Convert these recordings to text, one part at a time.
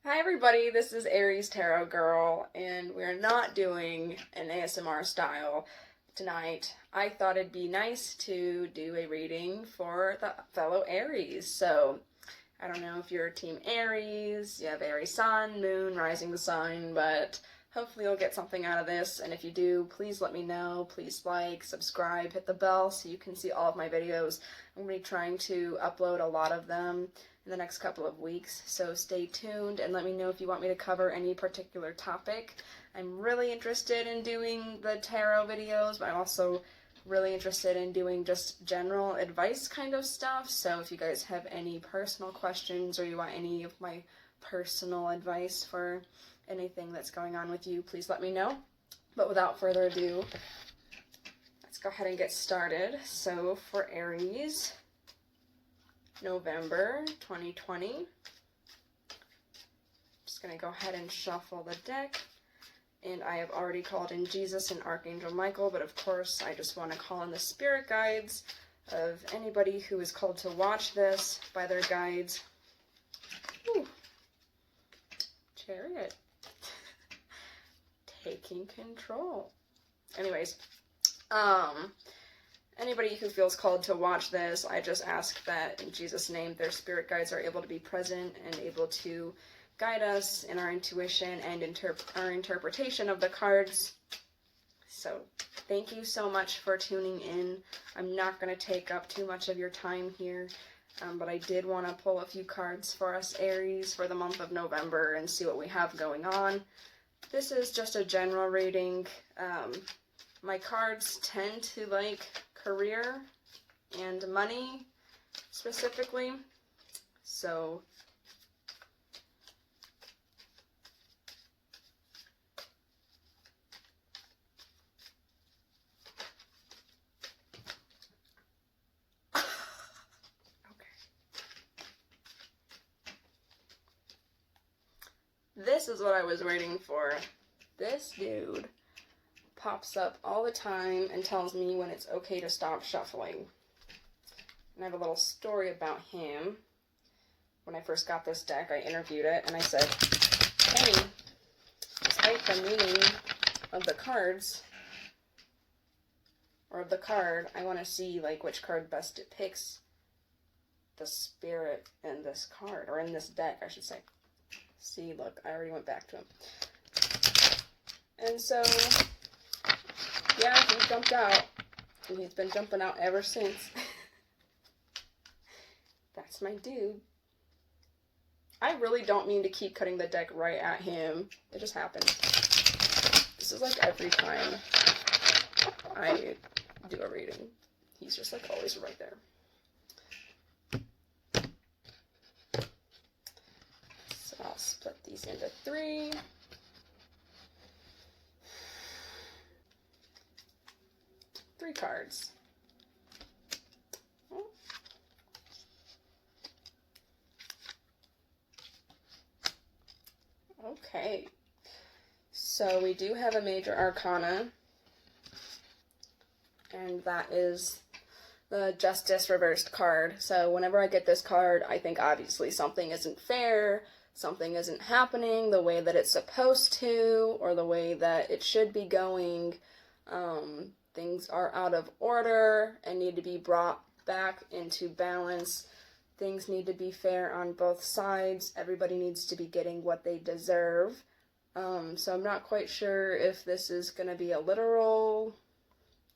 Hi everybody, this is Aries Tarot Girl, and we're not doing an ASMR style tonight. I thought it'd be nice to do a reading for the fellow Aries. So, I don't know if you're Team Aries, you have Aries Sun, Moon, Rising the Sun, but hopefully you'll get something out of this, and if you do, please let me know. Please like, subscribe, hit the bell so you can see all of my videos. I'm going to be trying to upload a lot of them in the next couple of weeks, so stay tuned and let me know if you want me to cover any particular topic. I'm really interested in doing the tarot videos, but I'm also really interested in doing just general advice kind of stuff, so if you guys have any personal questions or you want any of my personal advice for anything that's going on with you, please let me know. But without further ado, let's go ahead and get started. So for Aries, November 2020. I'm just going to go ahead and shuffle the deck. And I have already called in Jesus and Archangel Michael, but of course I just want to call in the spirit guides of anybody who is called to watch this by their guides. Ooh. Chariot. Taking control. Anyways, anybody who feels called to watch this, I just ask that in Jesus' name their spirit guides are able to be present and able to guide us in our intuition and our interpretation of the cards. So thank you so much for tuning in. I'm not going to take up too much of your time here, but I did want to pull a few cards for us Aries for the month of November and see what we have going on. This is just a general reading. My cards tend to like career and money specifically, so this is what I was waiting for. This dude pops up all the time and tells me when it's okay to stop shuffling. And I have a little story about him. When I first got this deck, I interviewed it and I said, hey, despite the meaning of the cards, or of the card, I want to see like which card best depicts the spirit in this card, or in this deck, I should say. See, look, I already went back to him. And so, yeah, he jumped out, and he's been jumping out ever since. That's my dude. I really don't mean to keep cutting the deck right at him. It just happens. This is like every time I do a reading. He's just like always right there. So I'll split these into three. Three cards. Okay. So we do have a major arcana, and that is the Justice reversed card. So whenever I get this card, I think obviously something isn't fair, something isn't happening the way that it's supposed to, or the way that it should be going. Things are out of order and need to be brought back into balance. Things need to be fair on both sides. Everybody needs to be getting what they deserve. So I'm not quite sure if this is going to be a literal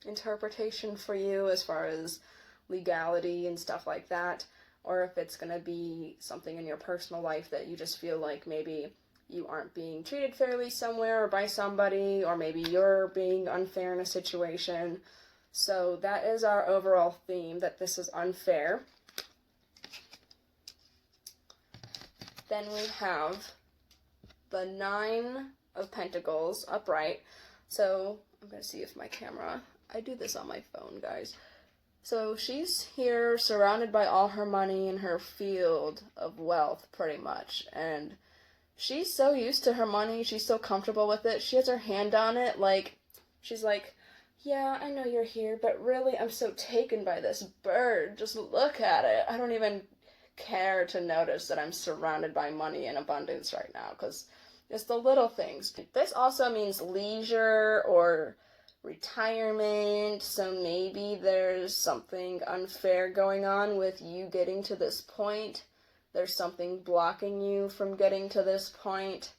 interpretation for you as far as legality and stuff like that, or if it's going to be something in your personal life that you just feel like maybe you aren't being treated fairly somewhere or by somebody, or maybe you're being unfair in a situation. So that is our overall theme, that this is unfair. Then we have the Nine of Pentacles upright. So I'm going to see if my camera, I do this on my phone, guys. So she's here surrounded by all her money and her field of wealth, pretty much. And she's so used to her money, she's so comfortable with it. She has her hand on it, like, she's like, yeah, I know you're here, but really I'm so taken by this bird. Just look at it. I don't even care to notice that I'm surrounded by money and abundance right now, because it's the little things. This also means leisure or retirement, so maybe there's something unfair going on with you getting to this point. There's something blocking you from getting to this point.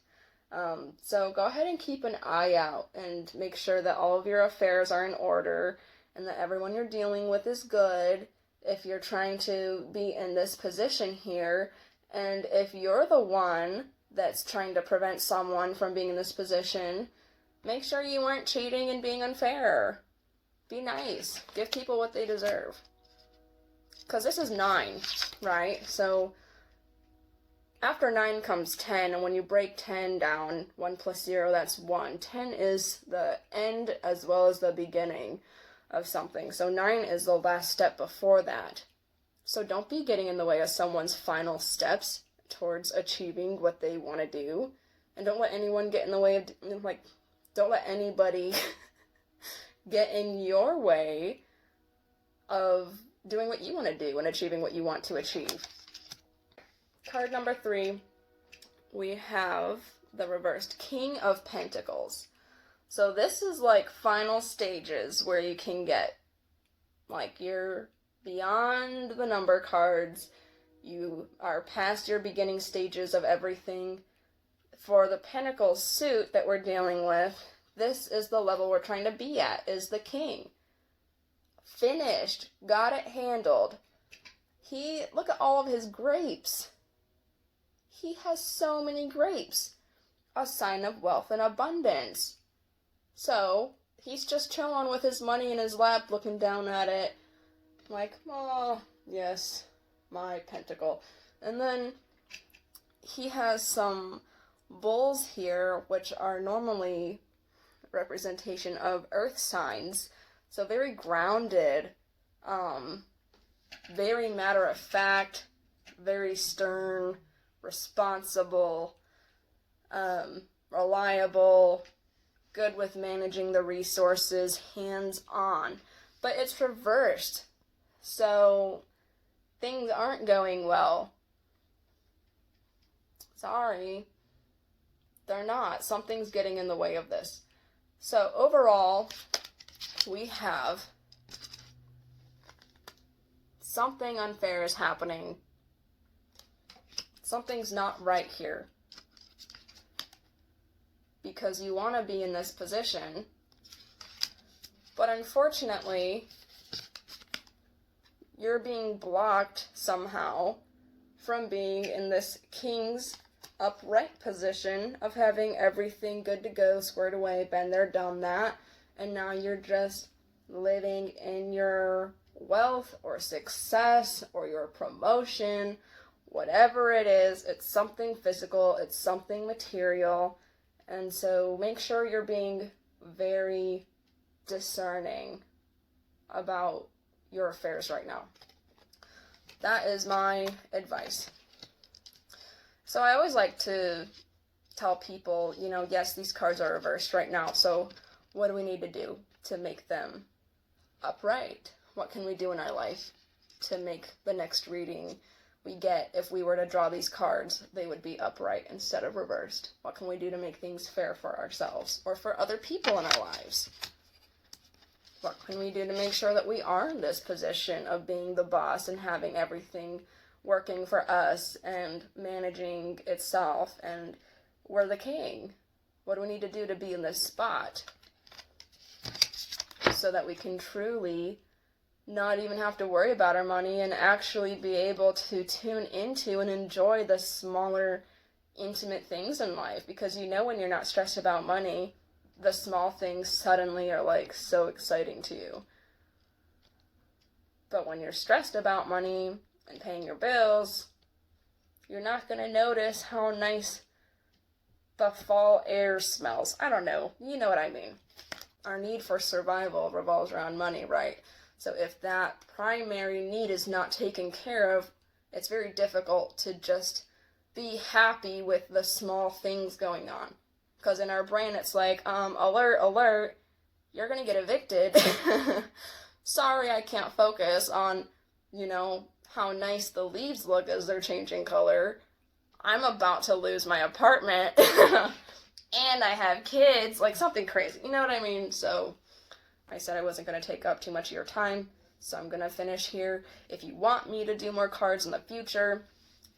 So go ahead and keep an eye out and make sure that all of your affairs are in order and that everyone you're dealing with is good if you're trying to be in this position here. And if you're the one that's trying to prevent someone from being in this position, make sure you aren't cheating and being unfair. Be nice. Give people what they deserve. Because this is 9, right? So after 9 comes 10, and when you break 10 down, 1 plus 0, that's 1. 10 is the end as well as the beginning of something. So 9 is the last step before that. So don't be getting in the way of someone's final steps towards achieving what they want to do. And don't let anyone get in the way of, don't let anybody get in your way of doing what you want to do and achieving what you want to achieve. Card number 3, we have the reversed King of Pentacles. So this is like final stages where you can get, you're beyond the number cards. You are past your beginning stages of everything. For the Pentacles suit that we're dealing with, this is the level we're trying to be at, is the King. Finished. Got it handled. Look at all of his grapes. He has so many grapes. A sign of wealth and abundance. So, he's just chilling with his money in his lap, looking down at it. Oh, yes, my pentacle. And then he has some bulls here, which are normally representation of earth signs. So very grounded, very matter of fact, very stern, responsible, reliable, good with managing the resources, hands-on. But it's reversed, so things aren't going well. Sorry, they're not. Something's getting in the way of this. So overall, we have something unfair is happening. Something's not right here. Because you want to be in this position. But unfortunately, you're being blocked somehow from being in this King's upright position of having everything good to go, squared away, been there, done that, and now you're just living in your wealth or success or your promotion. Whatever it is, it's something physical, it's something material, and so make sure you're being very discerning about your affairs right now. That is my advice. So I always like to tell people, yes, these cards are reversed right now, so what do we need to do to make them upright? What can we do in our life to make the next reading we get, if we were to draw these cards, they would be upright instead of reversed? What can we do to make things fair for ourselves or for other people in our lives? What can we do to make sure that we are in this position of being the boss and having everything working for us and managing itself, and we're the king? What do we need to do to be in this spot so that we can truly not even have to worry about our money and actually be able to tune into and enjoy the smaller, intimate things in life? Because when you're not stressed about money, the small things suddenly are so exciting to you. But when you're stressed about money and paying your bills, you're not going to notice how nice the fall air smells. I don't know. You know what I mean. Our need for survival revolves around money, right? So if that primary need is not taken care of, it's very difficult to just be happy with the small things going on. Because in our brain, it's alert, alert, you're going to get evicted. Sorry, I can't focus on, how nice the leaves look as they're changing color. I'm about to lose my apartment. And I have kids, like something crazy, you know what I mean? So I said I wasn't going to take up too much of your time, so I'm going to finish here. If you want me to do more cards in the future,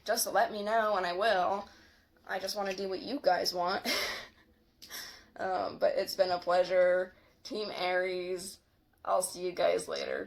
just let me know and I will. I just want to do what you guys want. But it's been a pleasure. Team Aries, I'll see you guys later.